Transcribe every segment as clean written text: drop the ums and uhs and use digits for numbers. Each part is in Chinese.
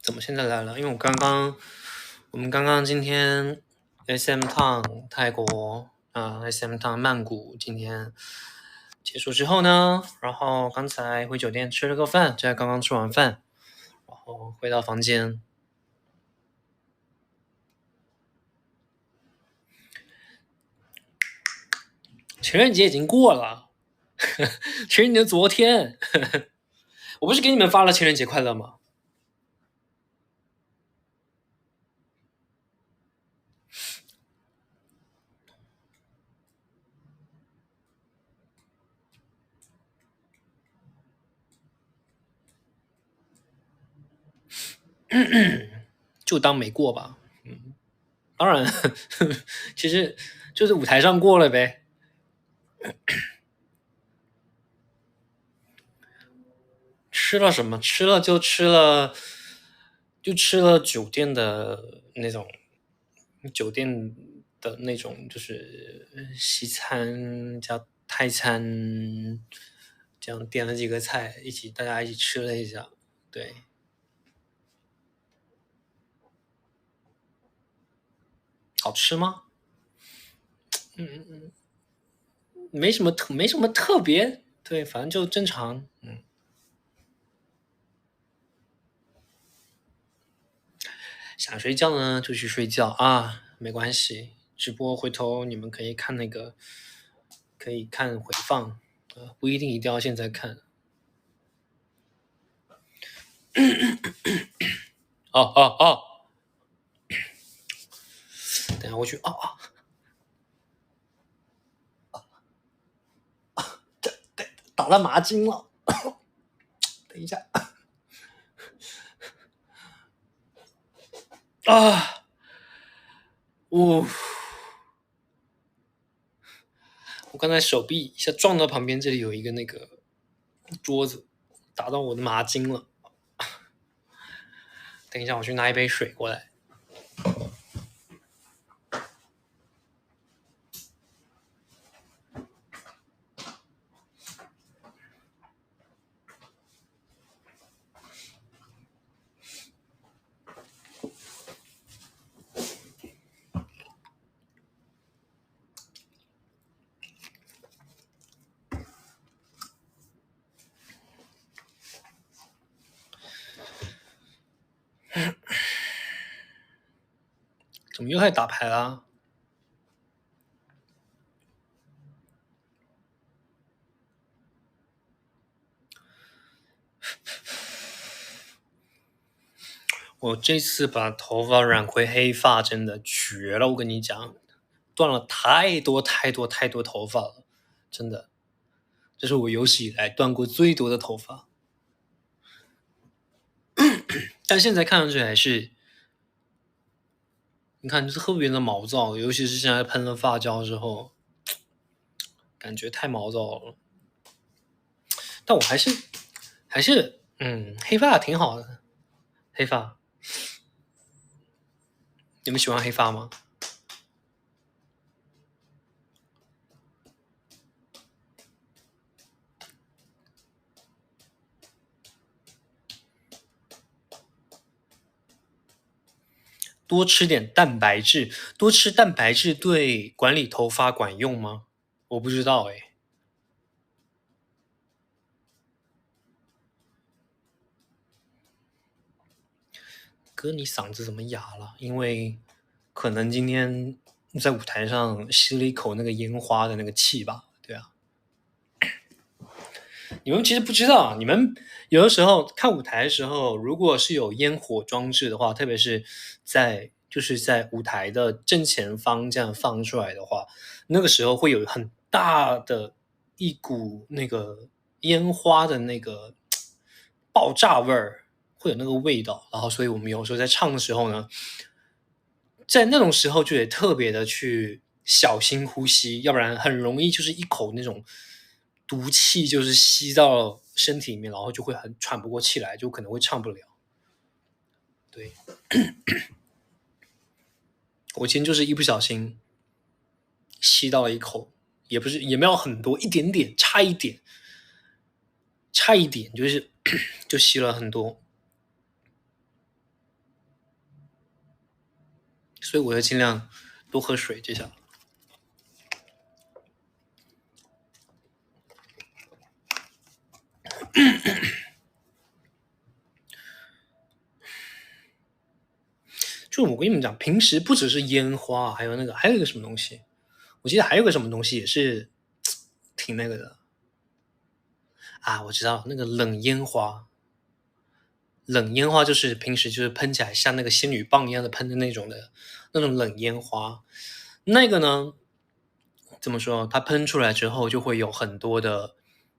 怎么现在来了？因为我们刚刚今天 SM Town 泰国SM Town 曼谷今天结束之后呢，然后刚才回酒店吃了个饭，现在刚刚吃完饭，然后回到房间。情人节已经过了，情人节昨天，我不是给你们发了情人节快乐吗？就当没过吧。当然，其实就是舞台上过了呗。吃了什么？就吃了酒店的那种，就是西餐加泰餐，这样点了几个菜，大家一起吃了一下。对，好吃吗？没什么特别，对，反正就正常。想睡觉呢就去睡觉啊，没关系。直播回头你们可以看可以看回放，不一定一定要现在看。哦哦哦，等下我去打到麻筋了，等一下啊，呜、我刚才手臂一下撞到旁边，这里有一个那个桌子，打到我的麻筋了。等一下，我去拿一杯水过来。怎么又开始打牌啦？我这次把头发染回黑发真的绝了，我跟你讲，断了太多头发了，真的，这是我有史以来断过最多的头发。但现在看上去还是，你看特别的毛躁，尤其是现在喷了发胶之后，感觉太毛躁了。但我还是黑发挺好的，黑发，你们喜欢黑发吗？多吃点蛋白质，多吃蛋白质对管理头发管用吗？我不知道哎。哥，你嗓子怎么哑了？因为可能今天在舞台上吸了一口那个烟花的那个气吧？对啊，你们其实不知道啊，你们有的时候看舞台的时候，如果是有烟火装置的话，特别是在舞台的正前方这样放出来的话，那个时候会有很大的一股那个烟花的那个爆炸味儿，会有那个味道。然后，所以我们有时候在唱的时候呢，在那种时候就得特别的去小心呼吸，要不然很容易就是一口那种毒气就是吸到身体里面，然后就会很喘不过气来，就可能会唱不了。对，我今天就是一不小心吸到了一口，也不是也没有很多，一点点，差一点就是就吸了很多。所以我要尽量多喝水。接下来，就我跟你们讲，平时不只是烟花，还有那个，还有一个什么东西，我记得还有个什么东西也是挺那个的啊，我知道那个冷烟花。冷烟花就是平时就是喷起来像那个仙女棒一样的喷的那种那种冷烟花。那个呢，怎么说？它喷出来之后就会有很多的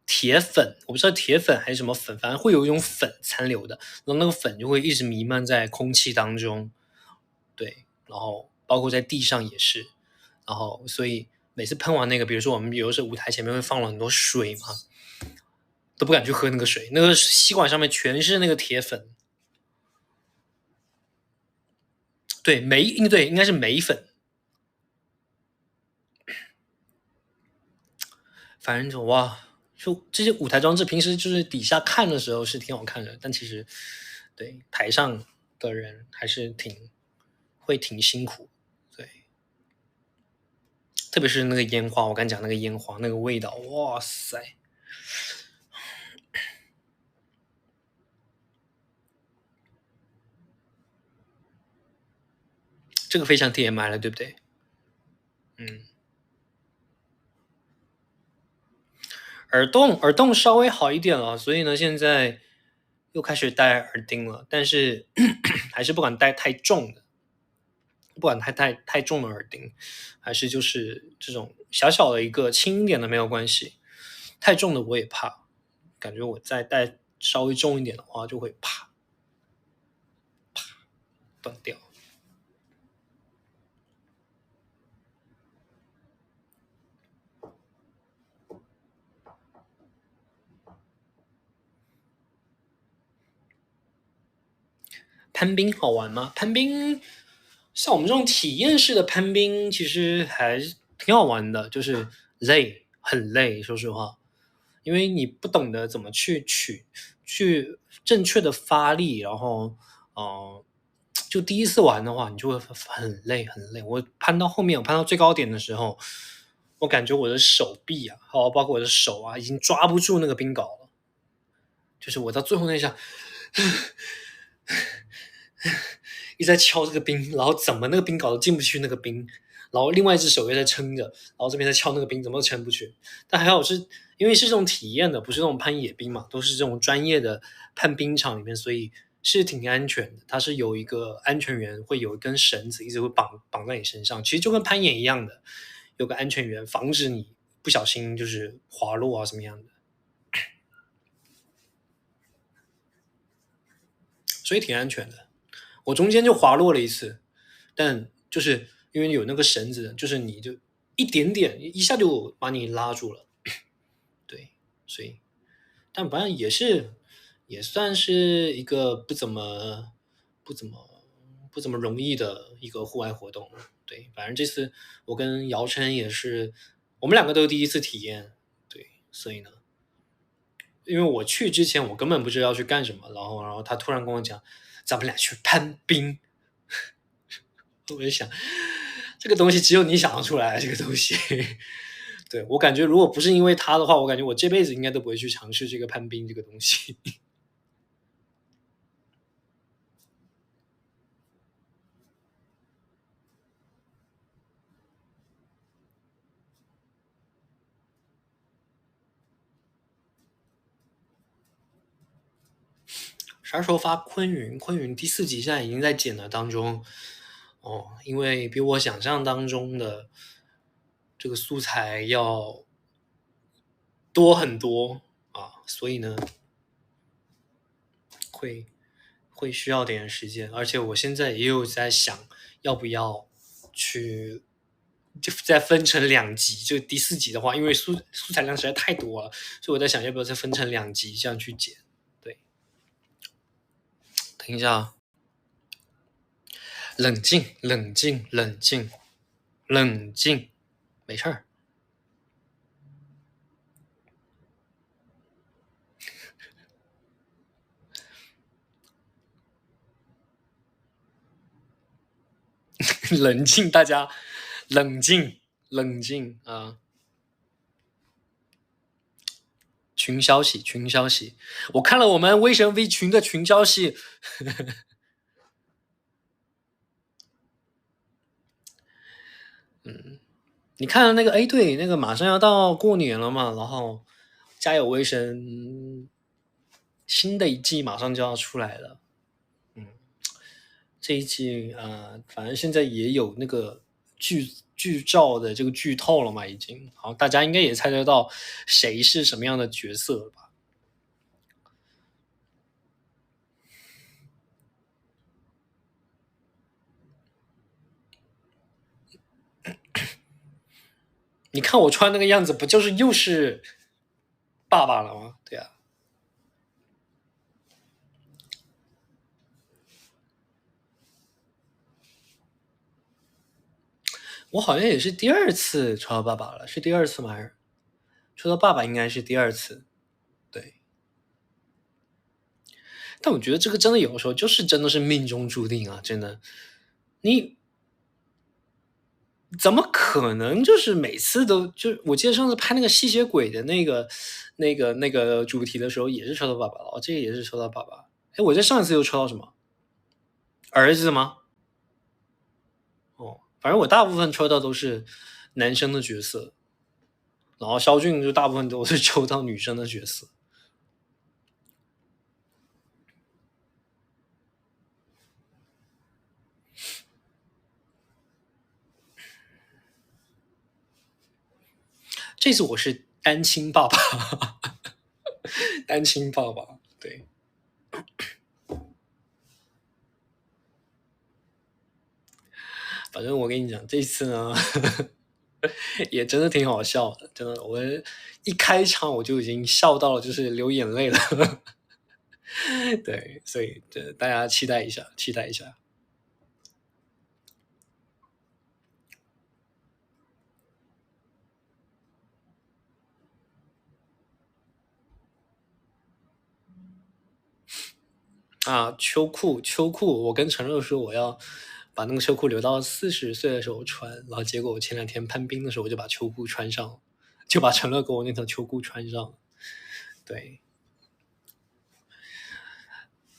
铁粉，我不知道铁粉还是什么粉，反正会有一种粉残留的，然后那个粉就会一直弥漫在空气当中，对，然后包括在地上也是，然后所以每次喷完那个，比如说我们有的时候舞台前面会放了很多水嘛，都不敢去喝那个水，那个吸管上面全是那个铁粉，对，对，应该是镁粉，反正就哇，就这些舞台装置，平时就是底下看的时候是挺好看的，但其实对台上的人还是挺辛苦，对，特别是那个烟花，我刚讲那个烟花那个味道，哇塞，这个非常 TMI 了，对不对？嗯，耳洞稍微好一点了，所以呢，现在又开始戴耳钉了，但是还是不敢戴太重的。不管太重的耳钉，还是就是这种小小的一个轻一点的没有关系，太重的我也怕，感觉我再戴稍微重一点的话就会啪断掉。攀冰好玩吗？攀冰像我们这种体验式的攀冰，其实还挺好玩的，就是累，很累，说实话，因为你不懂得怎么去正确的发力，然后就第一次玩的话，你就会很累很累。我攀到后面，我攀到最高点的时候，我感觉我的手臂啊，还有包括我的手啊，已经抓不住那个冰镐了。就是我到最后那一下，一直在敲这个冰，然后怎么那个冰镐都进不去那个冰，然后另外一只手又在撑着，然后这边在敲那个冰，怎么都撑不去。但还好是因为是这种体验的，不是这种攀野冰嘛，都是这种专业的攀冰场里面，所以是挺安全的。它是有一个安全员，会有一根绳子一直会绑在你身上，其实就跟攀岩一样的，有个安全员防止你不小心就是滑落啊什么样的，所以挺安全的。我中间就滑落了一次，但就是因为有那个绳子，就是你就一点点一下就把你拉住了，对，所以但反正也算是一个不怎么不怎么容易的一个户外活动，对，反正这次我跟姚琛也是，我们两个都第一次体验，对，所以呢，因为我去之前我根本不知道要去干什么，然后他突然跟我讲，咱们俩去攀冰，我就想，这个东西只有你想得出来，这个东西。对我感觉，如果不是因为他的话，我感觉我这辈子应该都不会去尝试这个攀冰这个东西。啥时候发昆云？昆云第4集现在已经在剪了当中。哦，因为比我想象当中的这个素材要多很多啊，所以呢，会会需要点时间，而且我现在也有在想，要不要去就再分成2集。就第4集的话，因为素材量实在太多了，所以我在想，要不要再分成2集这样去剪。对，等一下啊，冷静，冷静，冷静，冷静，没事儿。冷静，大家冷静，冷静啊！群消息，群消息，我看了我们微神 V 群的群消息，你看那个，哎，对，那个马上要到过年了嘛，然后家有微神新的一季马上就要出来了，嗯，这一季反正现在也有那个剧照的这个剧透了嘛，已经，好，大家应该也猜得到谁是什么样的角色了吧？你看我穿那个样子，不就是又是爸爸了吗？对啊，我好像也是第二次抽到爸爸了，是第二次吗？还是抽到爸爸应该是第二次？对，但我觉得这个真的有的时候就是真的是命中注定啊，真的，你怎么可能就是每次都就我记得上次拍那个吸血鬼的那个主题的时候，也是抽到爸爸了，哦，这个也是抽到爸爸。哎，我在上一次又抽到什么儿子吗？哦，反正我大部分抽到都是男生的角色，然后肖俊就大部分都是抽到女生的角色。这次我是单亲爸爸，单亲爸爸，对，反正我跟你讲，这次呢也真的挺好笑的，真的，我一开场我就已经笑到了，就是流眼泪了。对，所以大家期待一下，期待一下啊！秋裤，秋裤，我跟陈乐说我要把那个秋裤留到40岁的时候穿，然后结果我前2天攀冰的时候我就把秋裤穿上了，就把陈乐给我那条秋裤穿上了。对，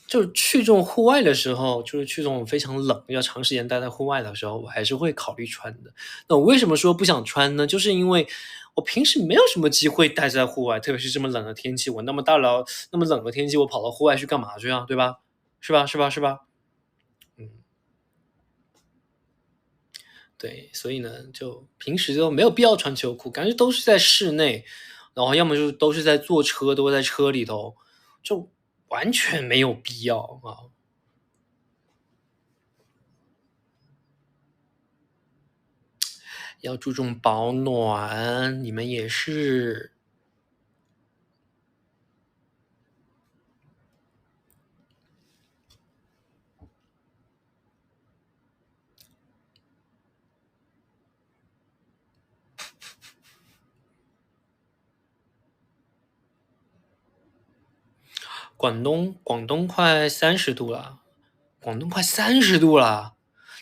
就是去这种户外的时候，就是去这种非常冷，要长时间待在户外的时候，我还是会考虑穿的。那我为什么说不想穿呢？就是因为我平时没有什么机会待在户外，特别是这么冷的天气，我那么冷的天气，我跑到户外去干嘛去啊？对吧？是吧？是吧？是吧？嗯，对，所以呢，就平时就没有必要穿秋裤，感觉都是在室内，然后要么就都是在坐车，都在车里头，就完全没有必要啊。要注重保暖，你们也是。广东快30度了，广东快30度了，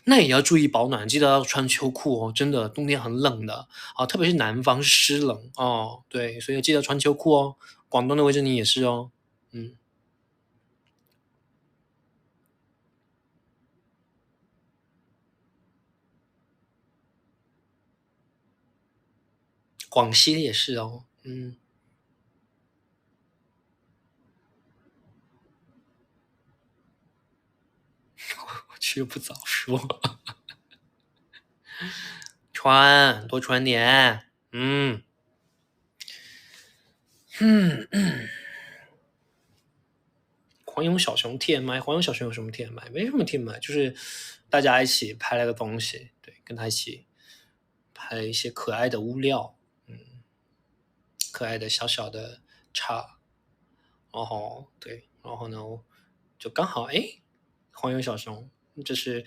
那也要注意保暖，记得要穿秋裤哦，真的，冬天很冷的啊，特别是南方是湿冷哦，对，所以记得穿秋裤哦。广东的维珍妮也是哦，嗯，广西的也是哦，我去不早说，穿多穿点，黄勇小熊 TMI，黄勇小熊有什么 TMI？没什么 TMI，就是大家一起拍了个东西，对，跟他一起拍一些可爱的物料，可爱的小小的叉，然后对，然后呢就刚好哎，黄勇小熊，这是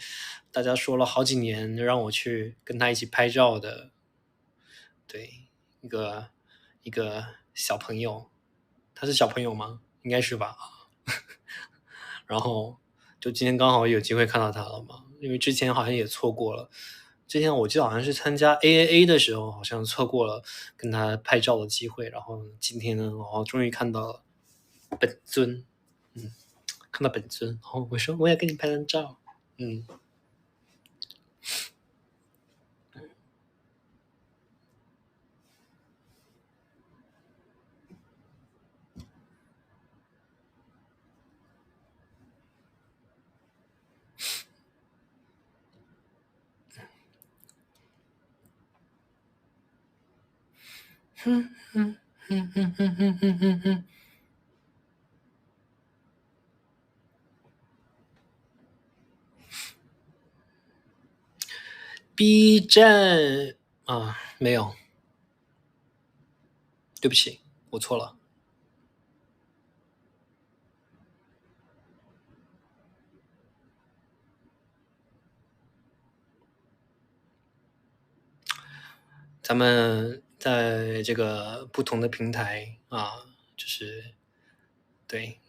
大家说了好几年让我去跟他一起拍照的，对，一个小朋友，他是小朋友吗？应该是吧。然后就今天刚好有机会看到他了嘛，因为之前好像也错过了。之前我记得好像是参加 AAA 的时候，好像错过了跟他拍照的机会，然后今天呢，终于看到了本尊，看到本尊，然后我说我也跟你拍张照，嗯。哼哼哼哼哼哼哼哼哼。B 站啊，没有，对不起，我错了。咱们在这个不同的平台啊，就是对，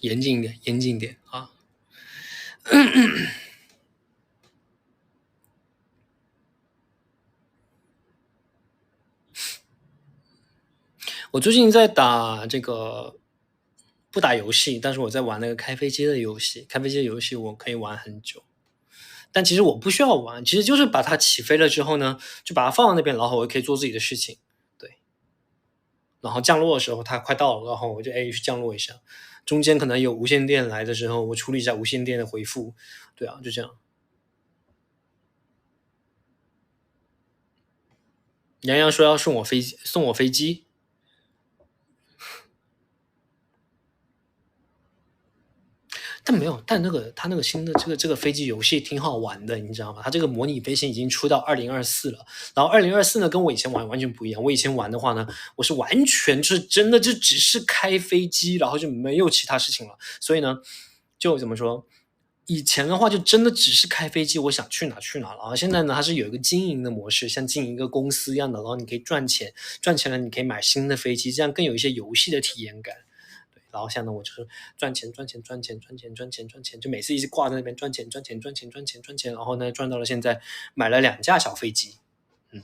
严谨一点，严谨一点啊。我最近在打这个，不打游戏，但是我在玩那个开飞机的游戏。开飞机的游戏我可以玩很久，但其实我不需要玩，其实就是把它起飞了之后呢，就把它放在那边，然后我可以做自己的事情。对，然后降落的时候它快到了，然后我就去降落一下。中间可能有无线电来的时候，我处理一下无线电的回复。对啊，就这样。洋洋说要送我飞机，但没有，但他那个新的这个飞机游戏挺好玩的，你知道吗？它这个模拟飞行已经出到2024了，然后2024呢跟我以前玩完全不一样。我以前玩的话呢，我是完全就是真的就只是开飞机，然后就没有其他事情了。所以呢，就怎么说？以前的话就真的只是开飞机，我想去哪去哪了啊。现在呢，它是有一个经营的模式，像经营一个公司一样的，然后你可以赚钱，赚钱了你可以买新的飞机，这样更有一些游戏的体验感。然后像呢，我就是赚钱赚钱赚钱赚钱赚钱赚钱，就每次一直挂在那边赚钱赚钱赚钱赚钱赚钱，然后呢赚到了现在买了2架小飞机，嗯，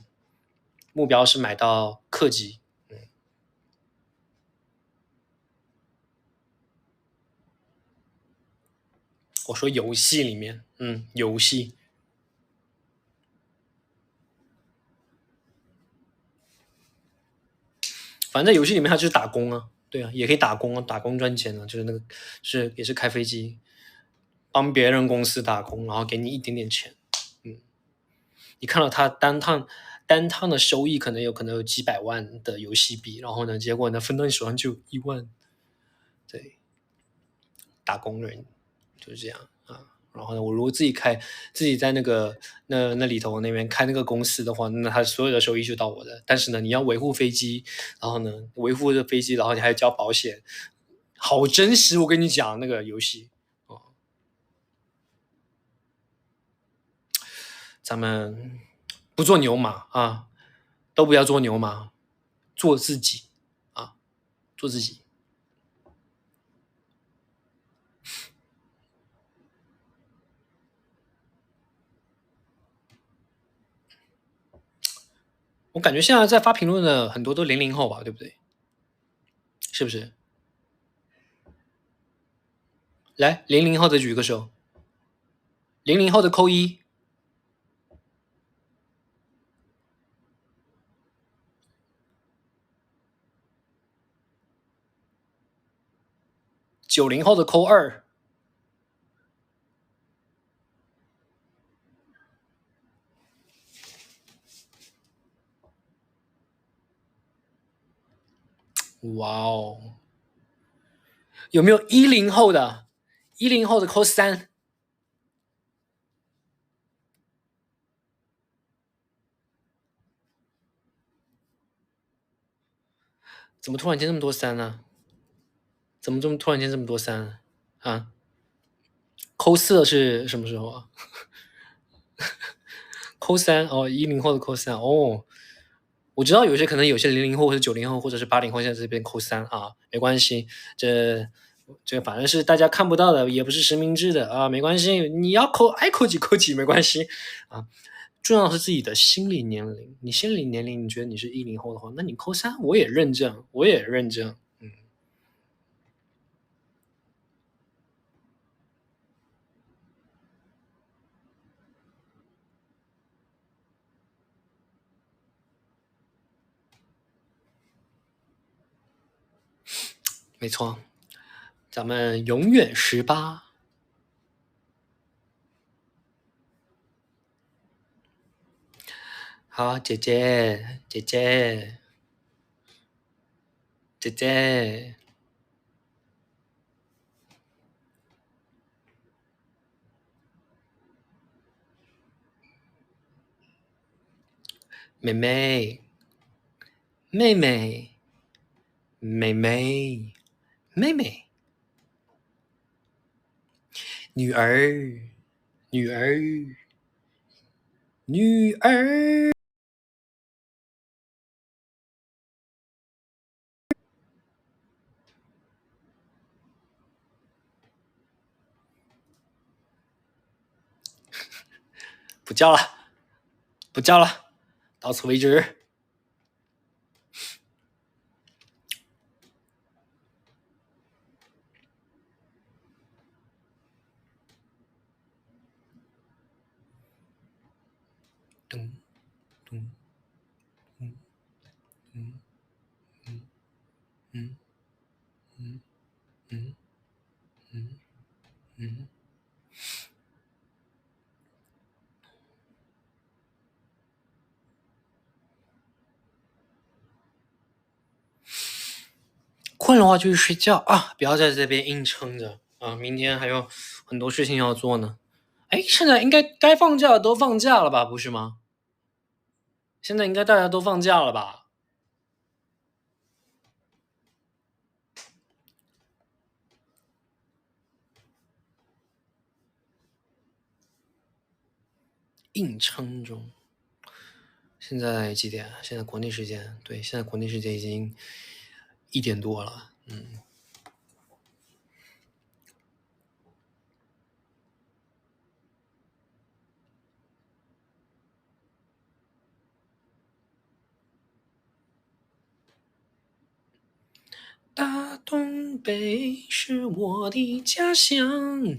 目标是买到客机，我说游戏里面，游戏，反正游戏里面它就是打工啊，对啊，也可以打工啊，打工赚钱啊，就是那个也是开飞机，帮别人公司打工，然后给你一点点钱，嗯，你看到他单趟的收益可能有几百万的游戏币，然后呢，结果呢分到你手上就1万，对，打工人就是这样啊。然后呢，我如果自己在那里头那边开那个公司的话，那他所有的收益就到我的。但是呢，你要维护飞机，然后呢维护这飞机，然后你还要交保险，好真实。我跟你讲那个游戏哦，咱们不做牛马啊，都不要做牛马，做自己啊，做自己。我感觉现在在发评论的很多都00后吧，对不对？是不是？来，00后的举个手，00后的扣一，90后的扣2。哇哦，有没有10后的？10后的扣3，怎么突然间这么多三呢、怎么突然间这么多三啊？扣4是什么时候啊？扣三哦，10后的扣三哦。我知道可能有些00后或者90后或者是80后现在这边扣三啊，没关系，这反正是大家看不到的，也不是实名制的啊，没关系，你要扣爱扣几扣几没关系啊。重要的是自己的心理年龄，你心理年龄你觉得你是10后的话，那你扣三我也认证，我也认证，没错，咱们永远18。好，姐姐，姐姐，姐姐，妹妹，妹妹，妹妹，妹妹，女儿，女儿，女儿，不叫了，不叫了，到此为止。咚咚咚咚嗯嗯嗯嗯嗯嗯，困的话就去睡觉啊，不要在这边硬撑着啊，明天还有很多事情要做呢。哎，现在应该该放假的都放假了吧，不是吗？现在应该大家都放假了吧？硬撑中。现在几点？现在国内时间，对，现在国内时间已经1点多了。大东北是我的家乡。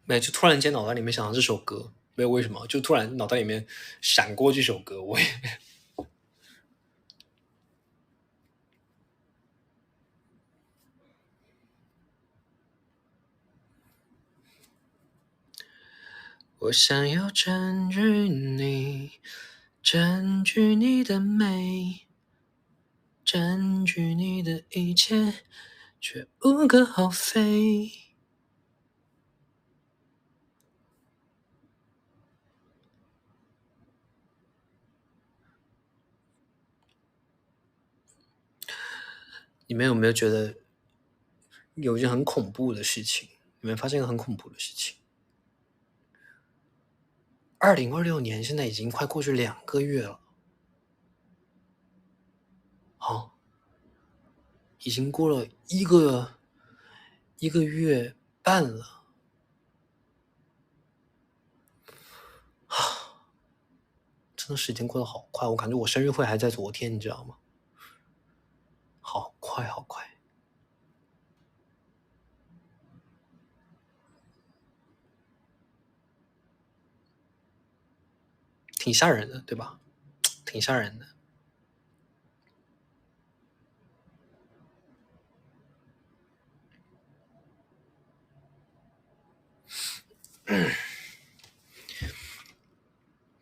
没有，就突然间脑袋里面想到这首歌，没有为什么，就突然脑袋里面闪过这首歌，我想要占据你，占据你的美，占据你的一切，却无可厚非。你们有没有觉得有一件很恐怖的事情？你们发现一个很恐怖的事情？2026年现在已经快过去2个月了，好，已经过了1个月半了，真的时间过得好快，我感觉我生日会还在昨天，你知道吗？好快，好快，挺吓人的，对吧？挺吓人的。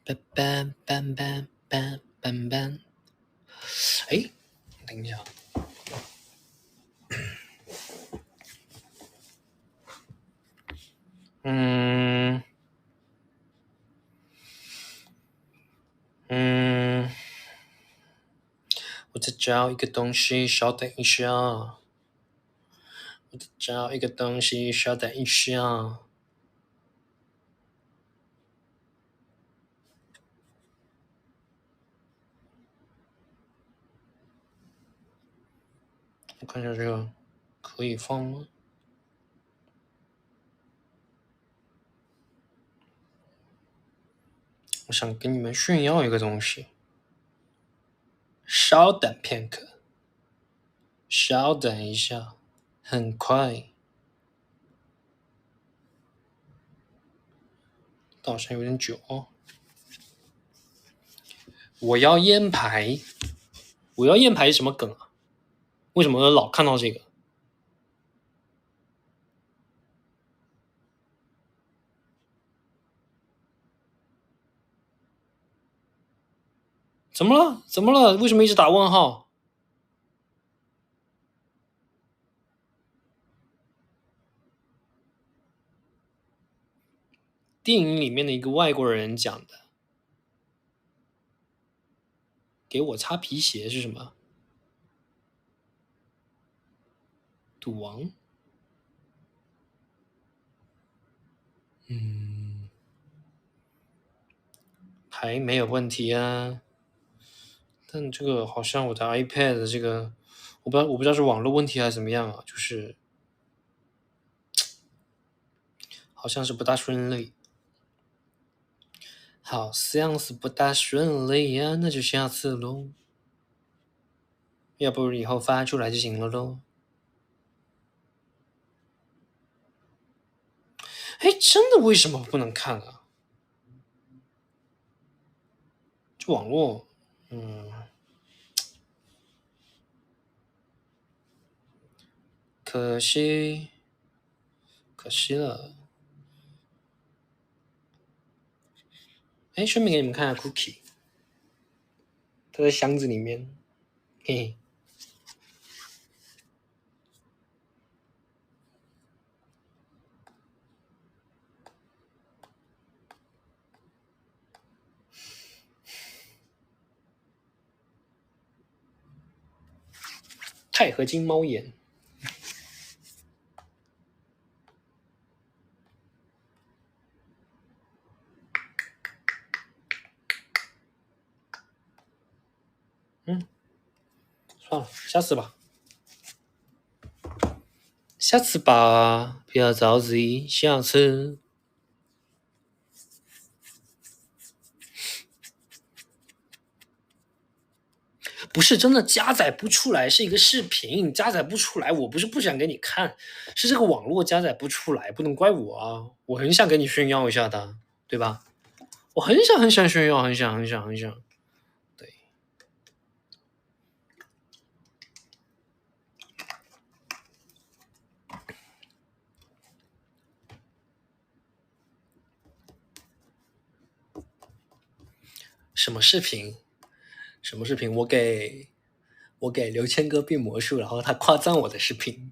班班班班班班班，哎，等一下，嗯嗯，我在找一个东西，稍等一下。我找一个东西，稍等一下。我看一下这个可以放吗？我想跟你们炫耀一个东西，稍等片刻，稍等一下，很快。好像有点久哦。我要烟牌，我要烟牌是什么梗啊？为什么老看到这个？怎么了？怎么了？为什么一直打问号？电影里面的一个外国人讲的，给我擦皮鞋是什么？赌王？牌没有问题啊。但这个好像我的 iPad 这个，我不知道是网络问题还是怎么样啊，就是好像是不大顺利。好像是不大顺利呀，那就下次喽。要不以后发出来就行了喽。哎，真的为什么不能看啊？这网络，可惜，可惜了。哎，顺便给你们看下 Cookie，它在箱子里面，嘿嘿。钛合金猫眼，算了，下次吧，下次吧，不要着急，下次。不是真的加载不出来，是一个视频加载不出来。我不是不想给你看，是这个网络加载不出来，不能怪我啊。我很想给你炫耀一下的，对吧？我很想炫耀，很想。对，什么视频？什么视频？我给刘谦哥变魔术，然后他夸赞我的视频。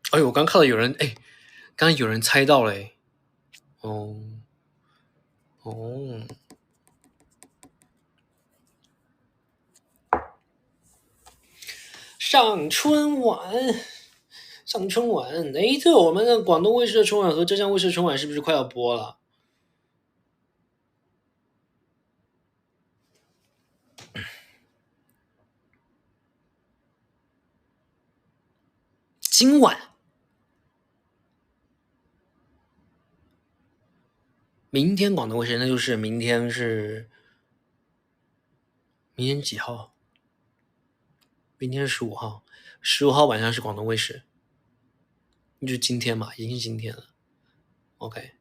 哎，我刚看到有人，哎，刚刚有人猜到了，哎，哦哦，上春晚，上春晚，哎，对，我们的广东卫视的春晚和浙江卫视的春晚是不是快要播了？今晚，明天广东卫视，那就是明天几号？明天是15号，15号晚上是广东卫视，那就是今天嘛，已经是今天了。OK，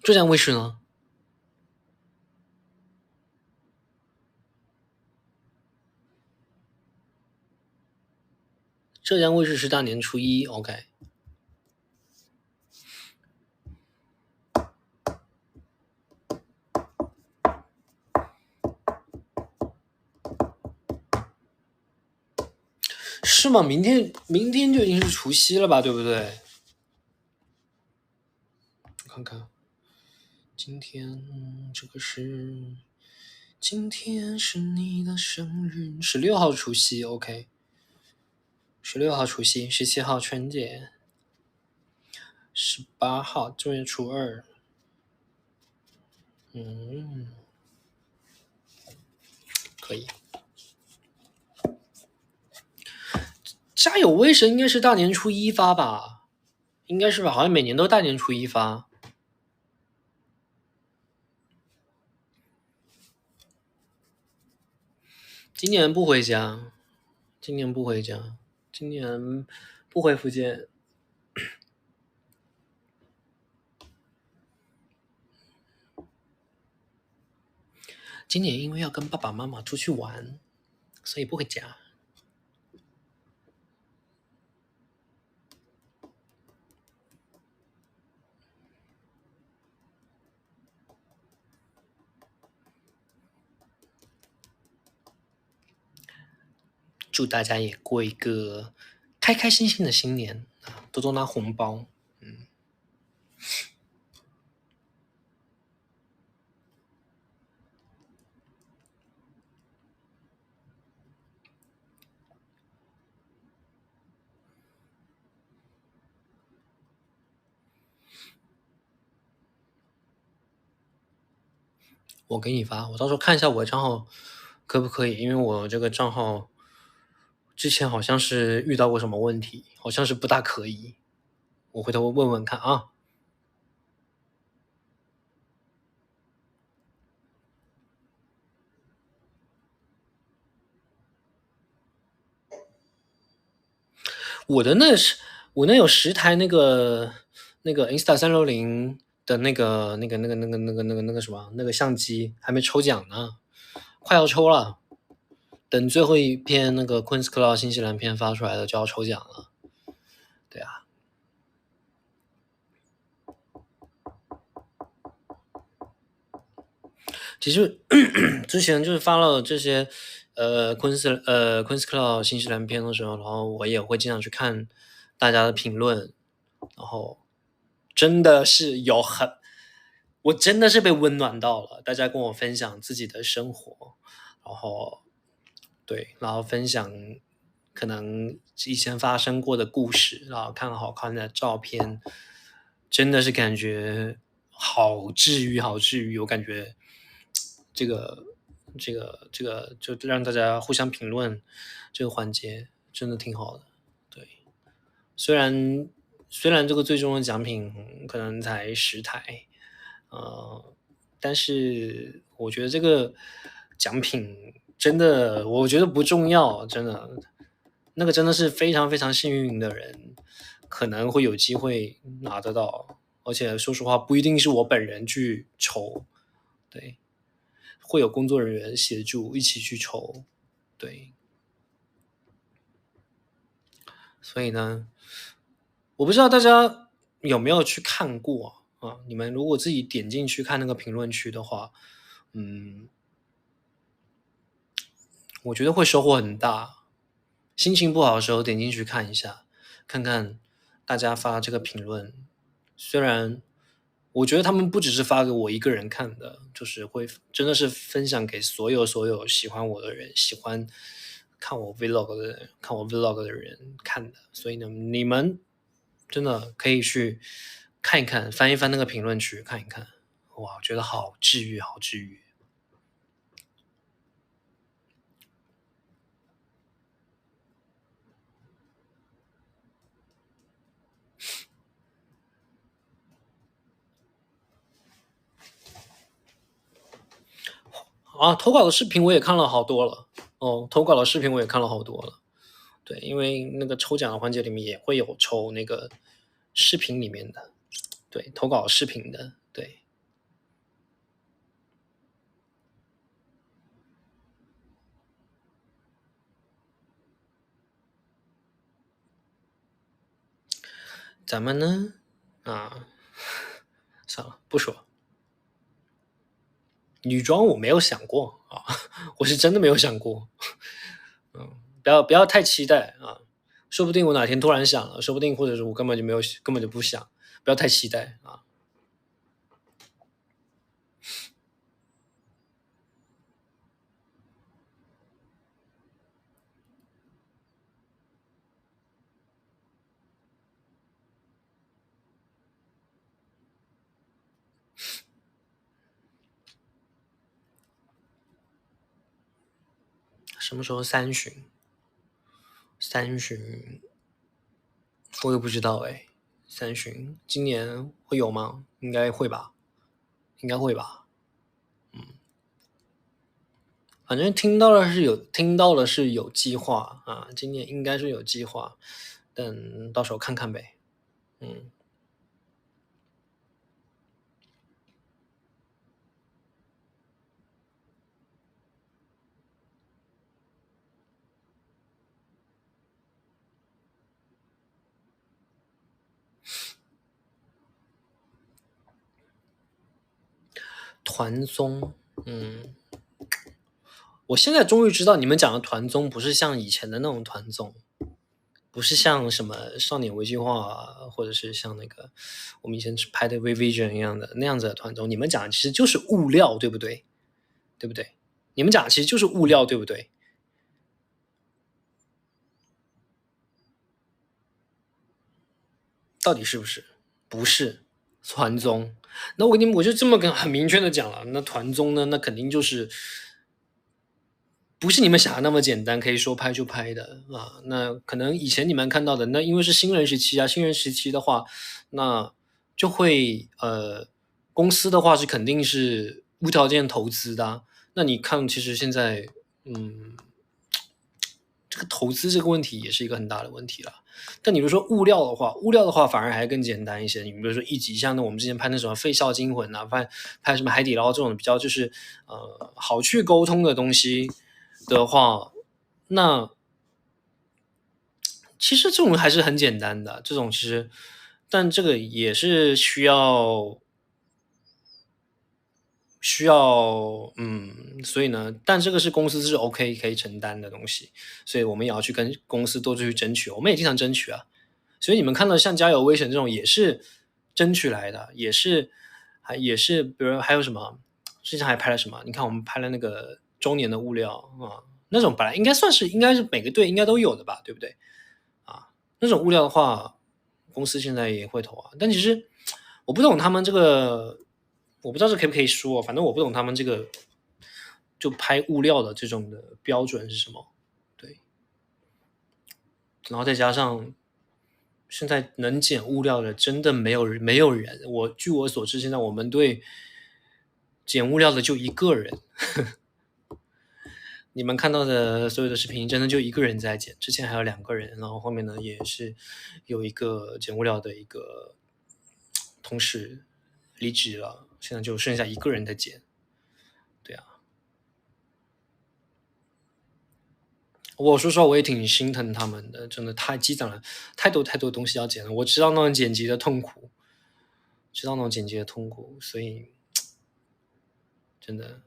浙江卫视呢？浙江卫视是大年初一，OK。是吗？明天就已经是除夕了吧，对不对？我看看，今天这个是今天是你的生日，16号除夕 OK，16号除夕，17号春节，18号正月初二，可以。家有威神应该是大年初一发吧？应该是吧？好像每年都大年初一发。今年不回家，今年不回家，今年不回福建。今年因为要跟爸爸妈妈出去玩，所以不回家。祝大家也过一个开开心心的新年啊，多多拿红包。我给你发，我到时候看一下我的账号可不可以，因为我这个账号之前好像是遇到过什么问题，好像是不大可以，我回头问问看啊。我那有10台那个 Insta360的那个什么那个相机还没抽奖呢，快要抽了。等最后一篇那个 Queen's Club 新西兰篇发出来了就要抽奖了。对啊，其实之前就是发了这些Queen's Club 新西兰篇的时候，然后我也会经常去看大家的评论，然后真的是我真的是被温暖到了，大家跟我分享自己的生活，然后对，然后分享可能以前发生过的故事，然后看好看的照片，真的是感觉好治愈，好治愈。我感觉这个就让大家互相评论这个环节真的挺好的。对，虽然这个最终的奖品可能才10台，但是我觉得这个奖品真的，我觉得不重要，真的，那个真的是非常非常幸运的人可能会有机会拿得到，而且说实话，不一定是我本人去抽，对，会有工作人员协助一起去抽，对，所以呢，我不知道大家有没有去看过啊？你们如果自己点进去看那个评论区的话，嗯，我觉得会收获很大。心情不好的时候点进去看一下，看看大家发这个评论。虽然我觉得他们不只是发给我一个人看的，就是会真的是分享给所有喜欢我的人，喜欢看我 vlog 的人，看我 vlog 的人看的。所以呢，你们真的可以去看一看，翻一翻那个评论区看一看。哇，我觉得好治愈，好治愈。啊，投稿的视频我也看了好多了。哦，投稿的视频我也看了好多了。对，因为那个抽奖的环节里面也会有抽那个视频里面的，对，投稿视频的，对。咱们呢，啊，算了，不说。女装我没有想过啊，我是真的没有想过。不要太期待啊，说不定我哪天突然想了，说不定或者是我根本就没有，根本就不想，不要太期待啊。什么时候三旬，我也不知道哎。三旬今年会有吗？应该会吧，应该会吧。反正听到了是有计划啊，今年应该是有计划，等到时候看看呗。嗯，团综，嗯，我现在终于知道你们讲的团综不是像以前的那种团综，不是像什么少年危计划啊，或者是像那个我们以前拍的 Revision 一样的那样子的团综。你们讲的其实就是物料，对不对？对不对？你们讲的其实就是物料，对不对？到底是不是？不是团综。那我就这么跟很明确的讲了，那团综呢，那肯定就是不是你们想的那么简单，可以说拍就拍的啊。那可能以前你们看到的，那因为是新人时期啊，新人时期的话，那就会公司的话是肯定是无条件投资的啊。那你看，其实现在，嗯，这个投资这个问题也是一个很大的问题了。但你比如说物料的话反而还更简单一些。你比如说一集，像那我们之前拍那什么《废校惊魂》啊，拍什么海底捞这种比较就是好去沟通的东西的话，那其实这种还是很简单的。这种其实，但这个也是需要，所以呢，但这个是公司是 OK 可以承担的东西，所以我们也要去跟公司多去争取，我们也经常争取啊。所以你们看到像《家有危险》这种也是争取来的，也是，比如还有什么，之前还拍了什么？你看我们拍了那个周年的物料啊，那种本来应该是每个队应该都有的吧，对不对？啊，那种物料的话，公司现在也会投啊。但其实我不懂他们这个，我不知道这可不可以说，反正我不懂他们这个就拍物料的这种的标准是什么。对，然后再加上现在能捡物料的真的没有人，据我所知，现在我们队捡物料的就一个人。你们看到的所有的视频，真的就一个人在捡，之前还有2个人，然后后面呢也是有一个捡物料的一个同事离职了，现在就剩下一个人在捡。对啊，我说实话，我也挺心疼他们的，真的太积攒了太多东西要捡了。我知道那种剪辑的痛苦，所以真的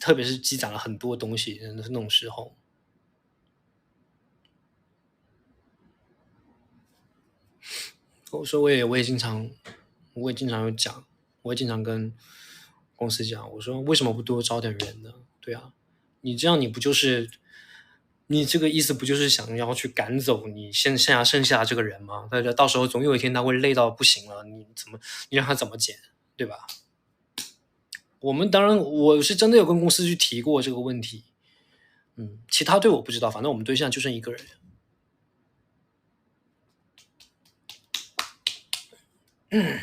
特别是积攒了很多东西，真的是那种时候。我说我也经常有讲，我也经常跟公司讲，我说为什么不多招点人呢？对啊，你这样你这个意思不就是想要去赶走你剩下这个人吗？大家到时候总有一天他会累到不行了，你让他怎么减，对吧？我们当然我是真的有跟公司去提过这个问题，其他队我不知道，反正我们队现在就剩一个人。嗯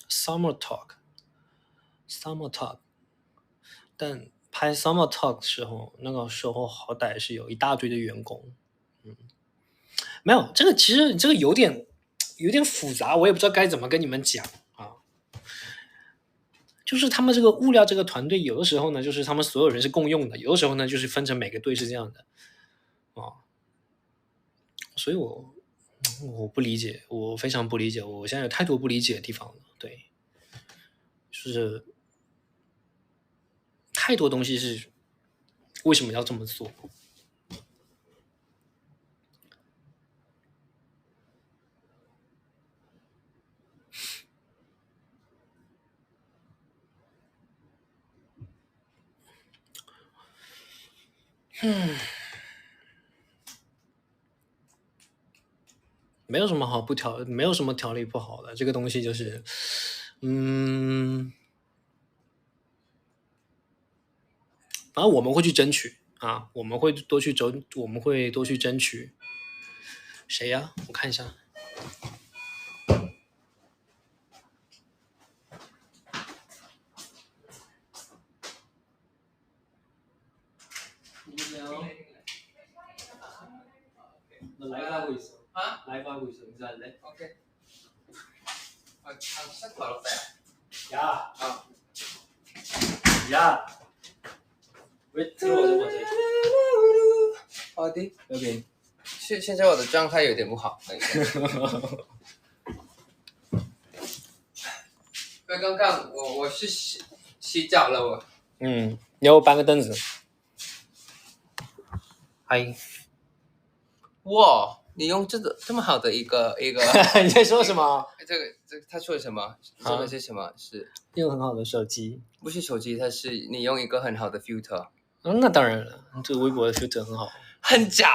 ，Summer Talk，但拍 Summer Talk 的时候，那个时候好歹是有一大堆的员工。没有，这个其实这个有点复杂，我也不知道该怎么跟你们讲啊。就是他们这个物料这个团队，有的时候呢，就是他们所有人是共用的，有的时候呢，就是分成每个队是这样的啊。所以我不理解，我非常不理解，我现在有太多不理解的地方了。对，就是太多东西是为什么要这么做？没有什么好不调，没有什么调理不好的，这个东西就是，反正我们会去争取啊，我们会多去争取。谁呀？我看一下。OK。塞跑了噻。呀。呀。喂，这个我怎么谁？好的。OK。现在我的状态有点不好。因为刚刚我是洗澡了我。你要搬个凳子。嗨。哇，你用这么好的一个你在说什么？这个他说什么？这个是什么？是用很好的手机。不是手机，它是你用一个很好的 filter。那当然了，这个微博的 filter 很好。很假。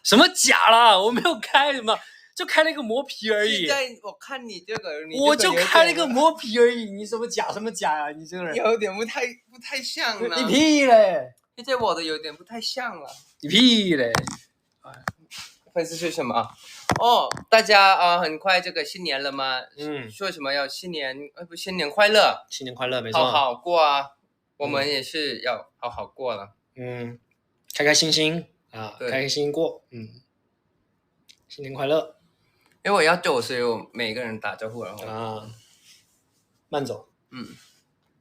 什么假啦？我没有开什么，就开了一个磨皮而已。现在我看你这个，我就开了一个磨皮而已，你什么假呀？你这个人有点不太像了。你屁嘞！现在我的有点不太像了。你屁嘞！粉丝是什么？哦，大家很快这个新年了吗？说什么要新年快乐？新年快乐，没错。好好过啊，我们也是要好好过了。开开心心啊，开开心心过。新年快乐。因为我要走，所以我每个人打招呼，然后慢走。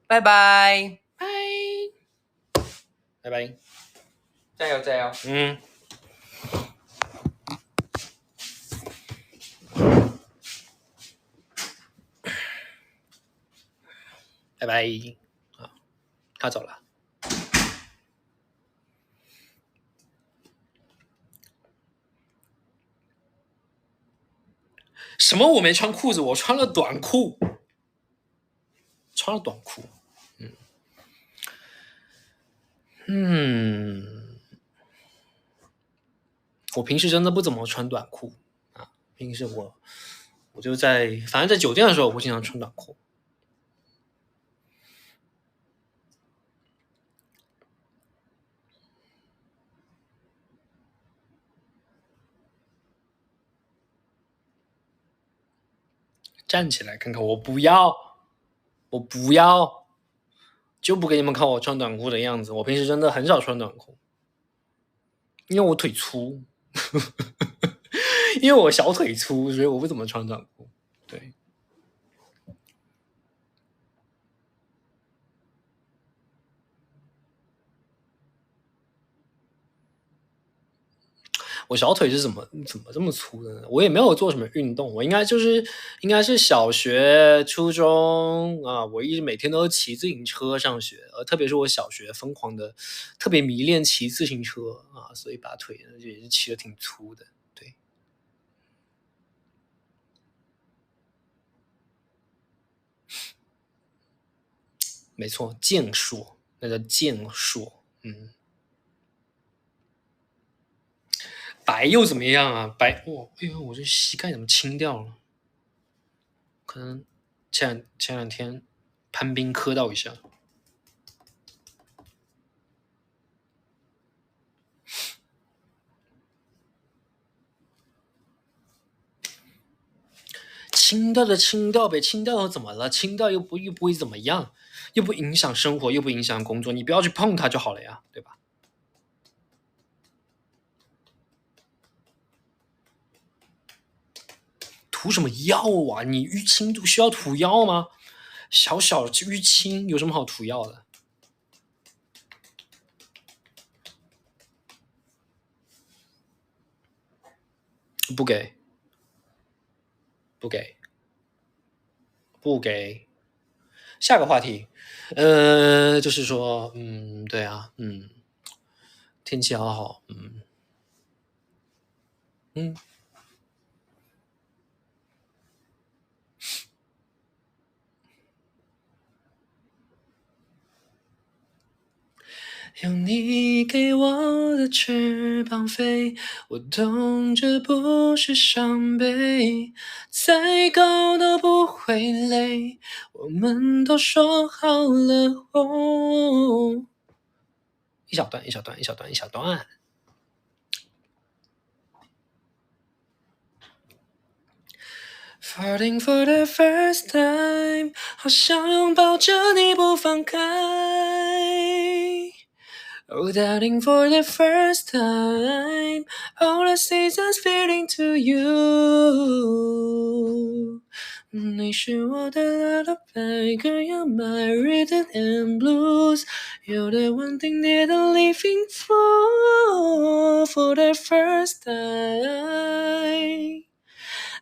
拜拜，拜拜，加油加油。拜拜。他走了。什么？我没穿裤子，我穿了短裤。我平时真的不怎么穿短裤啊。平时我就反正在酒店的时候，我会经常穿短裤。站起来看看，我不要，就不给你们看我穿短裤的样子。我平时真的很少穿短裤，因为我腿粗，因为我小腿粗，所以我不怎么穿短裤。对，我小腿是怎么这么粗的呢？我也没有做什么运动，我应该是小学、初中啊，我一直每天都骑自行车上学，特别是我小学疯狂的，特别迷恋骑自行车啊，所以把腿也是骑得挺粗的。对，没错，健硕，那叫健硕。白又怎么样啊？白哎呦，我这膝盖怎么青掉了？可能前两天攀冰磕到一下。青掉的青掉呗，青掉又怎么了？青掉又不会怎么样，又不影响生活，又不影响工作，你不要去碰它就好了呀，对吧？涂什么药啊？你淤青需要涂药吗？小小淤青有什么好涂药的？不给。下个话题，就是说，对啊，天气好好，用你给我的翅膀飞，我懂这不是伤悲，再高都不会累，我们都说好了哦。一小段一小段一小段一小段。Falling for the first time， 好想拥抱着你不放开。Oh, doubting for the first time, all the seasons feeling to you。 你是我的 lullaby, girl, you're my rhythm and blues. You're the one thing that I'm living for the first time.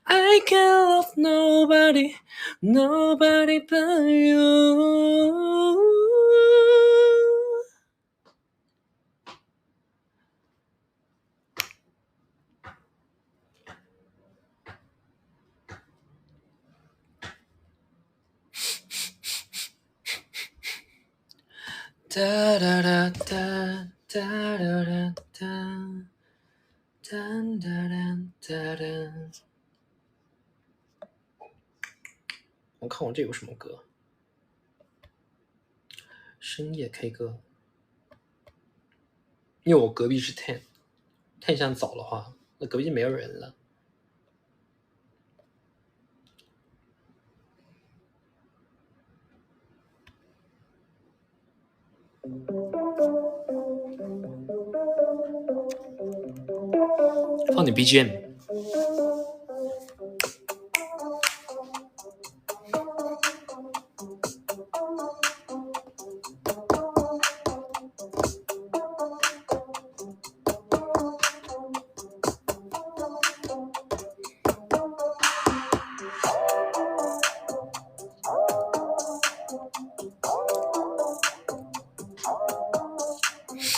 I can love nobody, nobody but you。 哒哒哒哒哒哒哒哒哒哒哒。我看我这有什么歌？深夜 K 歌，因为我隔壁是 Ten， Ten 想走的话，那隔壁就没有人了。放点 BGM。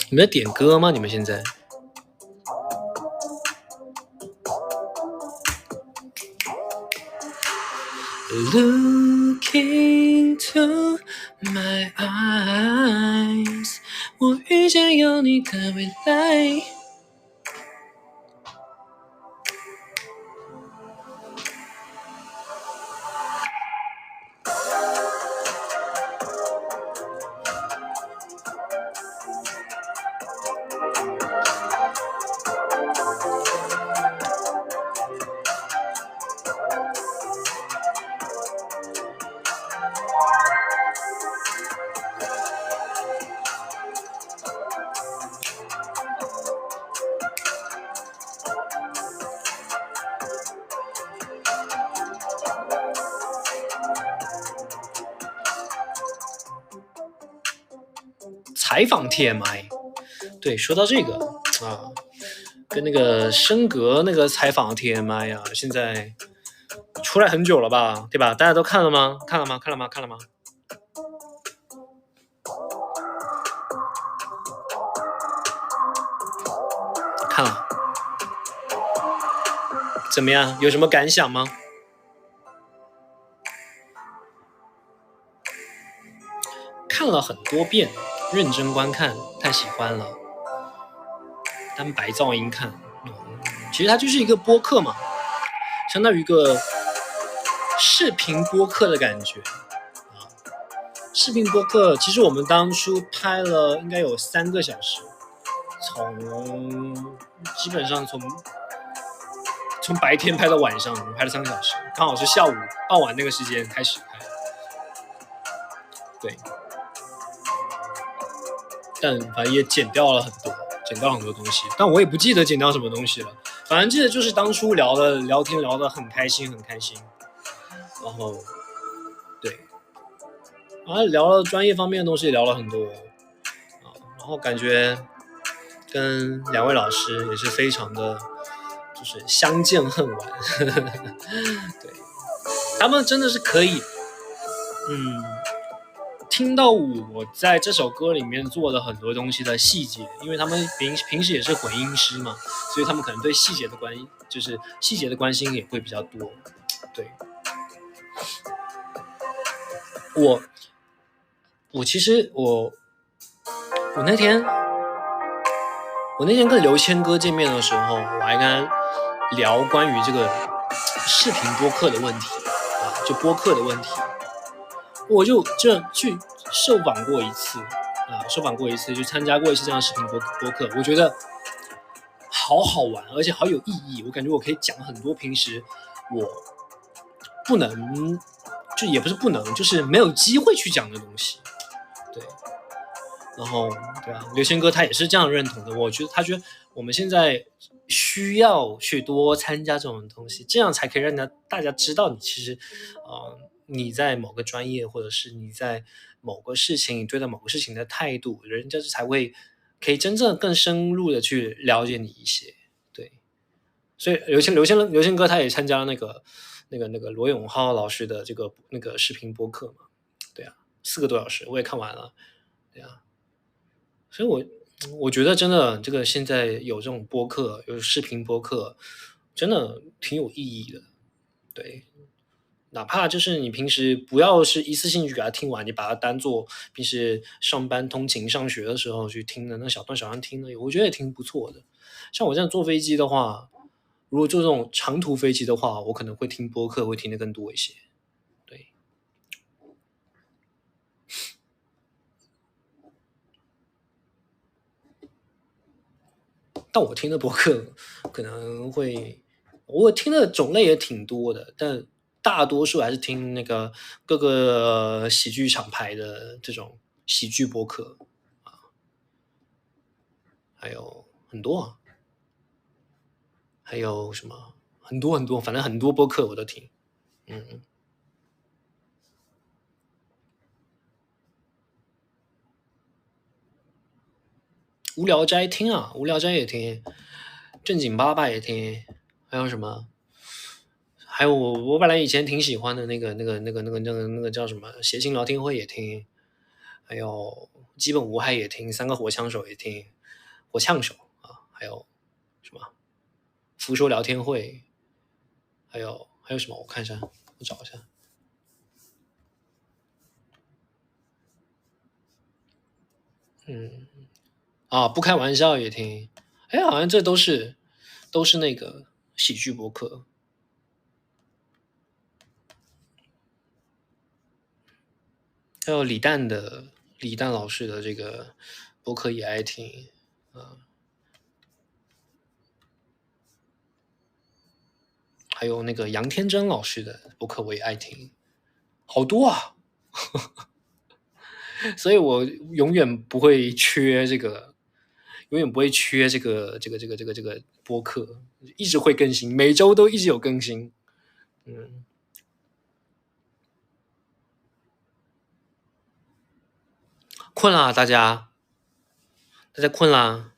你们在点歌吗？你们现在？Look into my eyes， 我遇见有你的未来。采访 TMI， 对，说到这个啊，跟那个升格那个采访 TMI 啊，现在出来很久了吧，对吧？大家都看了吗？看了吗？看了吗？看了吗？看了，怎么样？有什么感想吗？看了很多遍，认真观看，太喜欢了。单白噪音看，其实它就是一个播客嘛，相当于一个视频播客的感觉啊。视频播客，其实我们当初拍了应该有3个小时，基本上从白天拍到晚上，我们拍了3个小时，刚好是下午傍晚那个时间开始拍。对，但反正也剪掉了很多东西，但我也不记得剪掉什么东西了。反正记得就是当初聊天聊得很开心，然后对，然后聊了专业方面的东西，聊了很多然后感觉跟2位老师也是非常的，就是相见恨晚。对，他们真的是可以，听到我在这首歌里面做的很多东西的细节，因为他们平时也是混音师嘛，所以他们可能对细节的关心也会比较多。对，我其实我那天跟刘谦哥见面的时候，我还跟他聊关于这个视频播客的问题啊，就播客的问题，我就这去受访过一次啊，就参加过一次这样的视频播客，我觉得好好玩，而且好有意义，我感觉我可以讲很多平时我不能，就也不是不能，就是没有机会去讲的东西，对。然后，对啊，刘谦哥他也是这样认同的。我觉得他觉得我们现在需要去多参加这种东西，这样才可以让大家知道你其实，你在某个专业或者是你在某个事情，你对待某个事情的态度，人家才会可以真正更深入的去了解你一些。对，所以刘谦哥他也参加了那个罗永浩老师的这个那个视频播客嘛，对啊，4个多小时我也看完了，对啊。所以我觉得真的这个现在有这种播客，有视频播客，真的挺有意义的。对，哪怕就是你平时不要是一次性去给它听完，你把它当做平时上班通勤上学的时候去听的那小段听的，我觉得也挺不错的。像我这样坐飞机的话，如果坐这种长途飞机的话，我可能会听播客，会听的更多一些。对。但我听的播客可能会，我听的种类也挺多的，但大多数还是听那个各个喜剧厂牌的这种喜剧播客啊，还有很多啊，还有什么很多很多，反正很多播客我都听。嗯，无聊斋听啊，无聊斋也听，正经八百也听，还有什么？还有我本来以前挺喜欢的那个叫什么谐星聊天会也听，还有基本无害也听，三个火枪手也听，火枪手啊，还有什么福说聊天会，还有什么？我看一下，我找一下。嗯不开玩笑也听，哎，好像这都是那个喜剧博客，还有李诞老师的这个博客也爱听啊，还有那个杨天真老师的博客我也爱听，好多啊。所以我永远不会缺这个，这个播客，一直会更新，每周都一直有更新。嗯，困啦，大家困啦，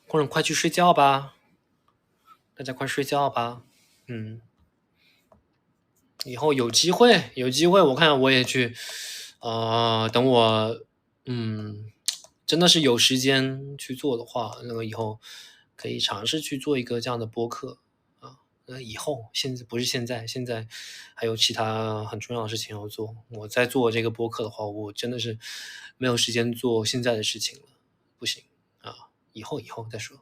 困了快去睡觉吧，大家快睡觉吧。嗯，以后有机会，我看我也去，等我，嗯，真的是有时间去做的话，那个以后可以尝试去做一个这样的播客啊。那以后现在不是现在，现在还有其他很重要的事情要做。我在做这个播客的话，我真的是没有时间做现在的事情了，不行啊，以后再说。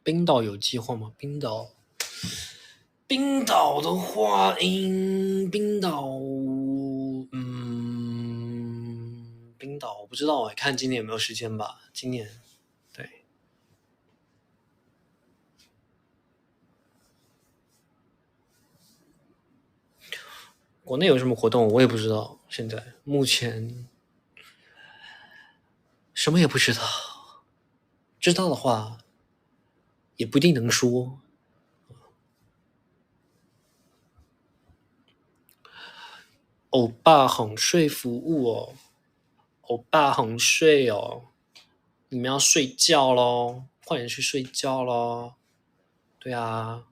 冰岛有计划吗？冰岛的话，冰岛我不知道哎，看今年有没有时间吧。今年对，国内有什么活动我也不知道，现在目前什么也不知道，知道的话也不一定能说。欧巴哄睡服务哦，欧巴哄睡哦，你们要睡觉咯，快点去睡觉咯。对啊，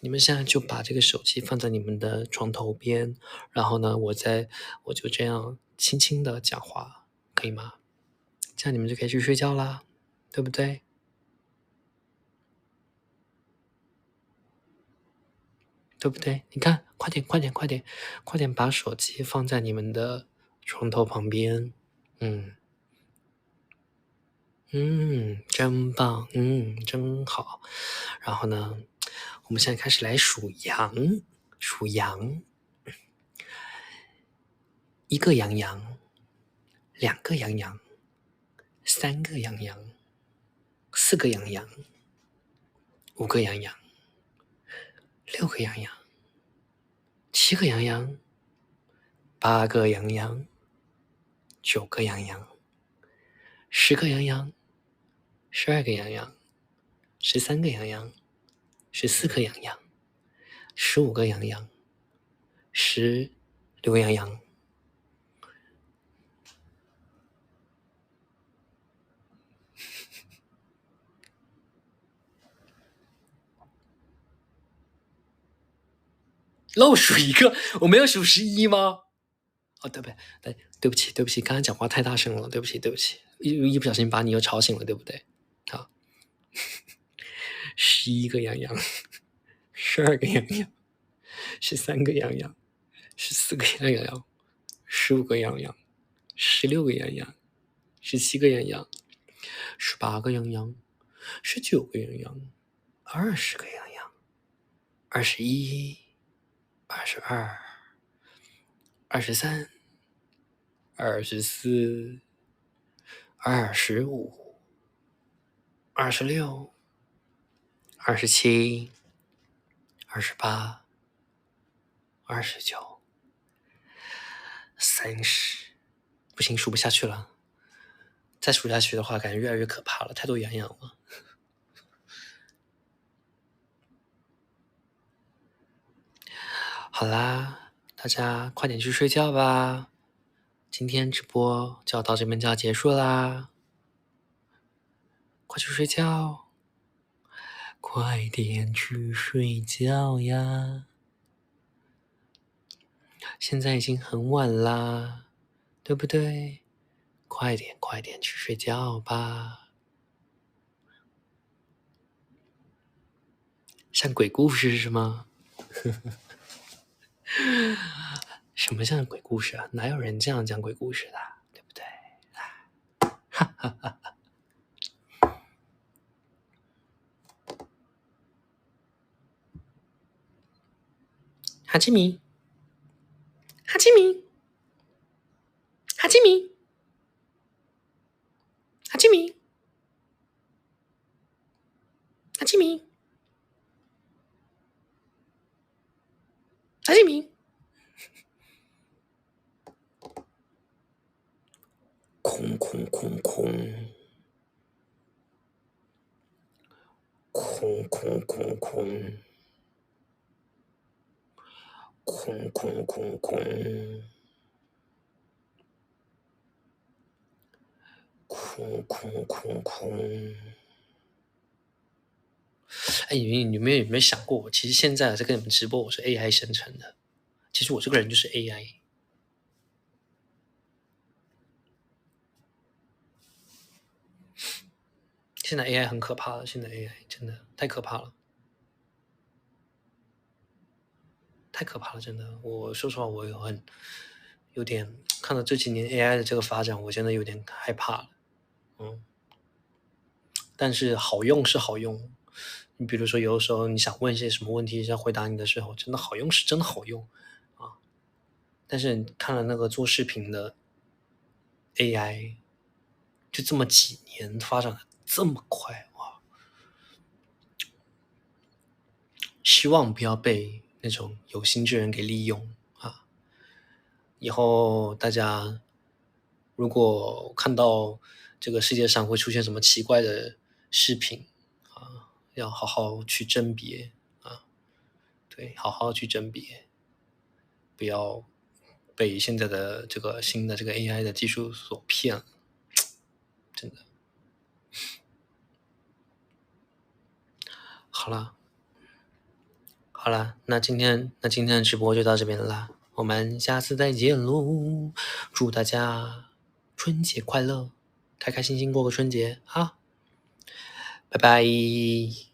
你们现在就把这个手机放在你们的床头边，然后呢，我就这样轻轻的讲话，可以吗？这样你们就可以去睡觉啦，对不对？对不对？你看，快点，快点，快点，快点把手机放在你们的床头旁边。真棒，真好。然后呢，我们现在开始来数羊，数羊。1个羊羊，2个羊羊，3个羊羊，4个羊羊，5个羊羊，6个羊羊，7个羊羊，8个羊羊，9个羊羊，10个羊羊，12个羊羊，13个羊羊，14个羊羊，15个羊羊，16个羊羊。漏数1个，我没有数11吗？哦，对不起，刚刚讲话太大声了，对不起，一不小心把你又吵醒了，对不对？好，11个羊羊，12个羊羊，13个羊羊，14个羊羊，15个羊羊，16个羊羊，17个羊羊，18个羊羊，19个羊羊，20个羊羊，21、22、23、24、25、26、27、28、29、30，不行，数不下去了。再数下去的话，感觉越来越可怕了，太多羊羊了。好啦，大家快点去睡觉吧。今天直播就要到这边就要结束啦，快去睡觉，快点去睡觉呀！现在已经很晚啦，对不对？快点去睡觉吧。像鬼故事是吗？什么像鬼故事啊？哪有人这样讲鬼故事的，对不对？哈哈哈哈。哈基米，哈基米，哈基米，哈基米，哈基米，哈基米。空空空空，空空空空，空空空空，空空空空。哎，你们有没有想过，我其实现在在跟你们直播，我是 AI 生成的。其实我这个人就是 AI。现在 AI 很可怕了，现在 AI 真的太可怕了，太可怕了，真的。我说实话，我有点看到这几年 AI 的这个发展，我真的有点害怕了。但是好用是好用，你比如说有的时候你想问一些什么问题，想回答你的时候，真的好用是真的好用啊。但是你看了那个做视频的 AI，就这么几年发展的这么快哇！希望不要被那种有心之人给利用啊！以后大家如果看到这个世界上会出现什么奇怪的视频啊，要好好去甄别啊，对，好好去甄别，不要被现在的这个新的这个 AI 的技术所骗了。好了，那今天的直播就到这边了，我们下次再见喽！祝大家春节快乐，开开心心过个春节啊！拜拜。